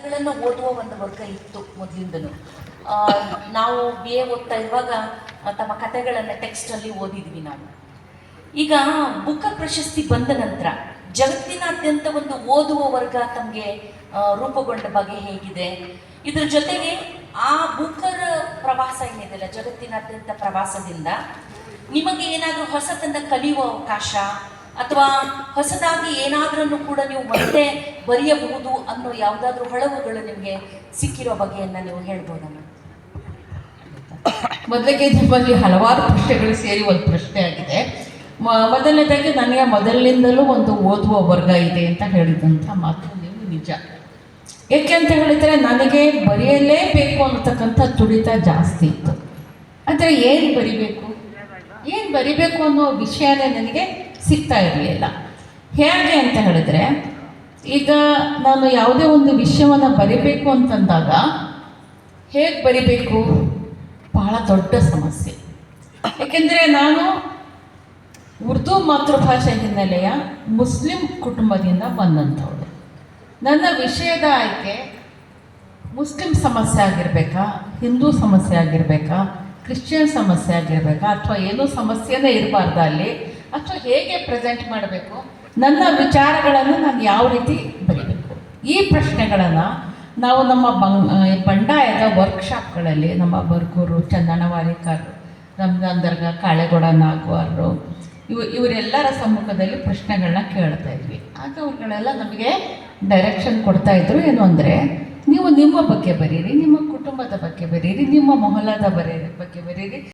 ಗಳನ್ನು ಓದುವ ಒಂದು ವರ್ಗ ಇತ್ತು ಮೊದಲಿಂದನು. ನಾವು ಬಿ ಎ ಓದ್ತಾ ಇರುವಾಗ ತಮ್ಮ ಕಥೆಗಳನ್ನು ಟೆಕ್ಸ್ಟಲ್ಲಿ ಓದಿದ್ವಿ ನಾವು. ಈಗ ಬುಕ್ಕರ್ ಪ್ರಶಸ್ತಿ ಬಂದ ನಂತರ ಜಗತ್ತಿನಾದ್ಯಂತ ಒಂದು ಓದುವ ವರ್ಗ ತಮಗೆ ರೂಪುಗೊಂಡ ಬಗೆ ಹೇಗಿದೆ? ಇದ್ರ ಜೊತೆಗೆ ಆ ಬುಕ್ಕರ್ ಪ್ರವಾಸ ಏನಿದೆಯಲ್ಲ, ಜಗತ್ತಿನಾದ್ಯಂತ ಪ್ರವಾಸದಿಂದ ನಿಮಗೆ ಏನಾದರೂ ಹೊಸತನ್ನ ಕಲಿಯುವ ಅವಕಾಶ ಅಥವಾ ಹೊಸದಾಗಿ ಏನಾದ್ರೂ ಕೂಡ ನೀವು ಮತ್ತೆ ಬರೆಯಬಹುದು ಅನ್ನೋ ಯಾವುದಾದ್ರೂ ಹೊಳವುಗಳು ನಿಮಗೆ ಸಿಕ್ಕಿರೋ ಬಗೆಯನ್ನು ನೀವು ಹೇಳ್ಬೋದಮ್ಮ? ಮೊದಲಿಗೆ ನಿಮ್ಮಲ್ಲಿ ಹಲವಾರು ಪ್ರಶ್ನೆಗಳು ಸೇರಿ ಒಂದು ಪ್ರಶ್ನೆ ಆಗಿದೆ. ಮೊದಲನೇದಾಗಿ ನನಗೆ ಮೊದಲಿನಿಂದಲೂ ಒಂದು ಓದುವ ವರ್ಗ ಇದೆ ಅಂತ ಹೇಳಿದಂಥ ಮಾತು ನೀವು ನಿಜ. ಏಕೆ ಅಂತ ಹೇಳಿದರೆ ನನಗೆ ಬರೆಯಲೇಬೇಕು ಅನ್ನತಕ್ಕಂಥ ತುಡಿತ ಜಾಸ್ತಿ ಇತ್ತು. ಆದರೆ ಏನು ಬರಿಬೇಕು ಅನ್ನೋ ವಿಷಯನೇ ನನಗೆ ಸಿಗ್ತಾ ಇರಲಿಲ್ಲ. ಹೇಗೆ ಅಂತ ಹೇಳಿದ್ರೆ, ಈಗ ನಾನು ಯಾವುದೇ ಒಂದು ವಿಷಯವನ್ನು ಬರಿಬೇಕು ಅಂತಂದಾಗ ಹೇಗೆ ಬರಿಬೇಕು ಬಹಳ ದೊಡ್ಡ ಸಮಸ್ಯೆ. ಏಕೆಂದರೆ ನಾನು ಉರ್ದು ಮಾತೃಭಾಷೆ ಹಿನ್ನೆಲೆಯ ಮುಸ್ಲಿಂ ಕುಟುಂಬದಿಂದ ಬಂದಂಥವಳು. ನನ್ನ ವಿಷಯದ ಆಯ್ಕೆ ಮುಸ್ಲಿಂ ಸಮಸ್ಯೆ ಆಗಿರಬೇಕಾ, ಹಿಂದೂ ಸಮಸ್ಯೆ ಆಗಿರಬೇಕಾ, ಕ್ರಿಶ್ಚಿಯನ್ ಸಮಸ್ಯೆ ಆಗಿರಬೇಕಾ, ಅಥವಾ ಏನೂ ಸಮಸ್ಯೆನೇ ಇರಬಾರ್ದ ಅಲ್ಲಿ, ಅಥವಾ ಹೇಗೆ ಪ್ರೆಸೆಂಟ್ ಮಾಡಬೇಕು, ನನ್ನ ವಿಚಾರಗಳನ್ನು ನಾನು ಯಾವ ರೀತಿ ಬರೀಬೇಕು, ಈ ಪ್ರಶ್ನೆಗಳನ್ನು ನಾವು ನಮ್ಮ ಬಂಡಾಯದ ವರ್ಕ್ಶಾಪ್ಗಳಲ್ಲಿ ನಮ್ಮ ಬರ್ಗೂರು, ಚಂದನವಾರಿಕರ್, ರಂಜಾನ್ ದರ್ಗಾ, ಕಾಳೆಗೌಡ ನಾಗ್ವಾರರು ಇವರೆಲ್ಲರ ಸಮ್ಮುಖದಲ್ಲಿ ಪ್ರಶ್ನೆಗಳನ್ನ ಕೇಳ್ತಾ ಇದ್ವಿ. ಆಗ ಅವ್ರುಗಳೆಲ್ಲ ನಮಗೆ ಡೈರೆಕ್ಷನ್ ಕೊಡ್ತಾಯಿದ್ರು. ಏನು ಅಂದರೆ, ನೀವು ನಿಮ್ಮ ಬಗ್ಗೆ ಬರೀರಿ, ನಿಮ್ಮ ಕುಟುಂಬದ ಬಗ್ಗೆ ಬರೀರಿ, ನಿಮ್ಮ ಮೊಹಲ್ಲದ ಬಗ್ಗೆ ಬರೀರಿ.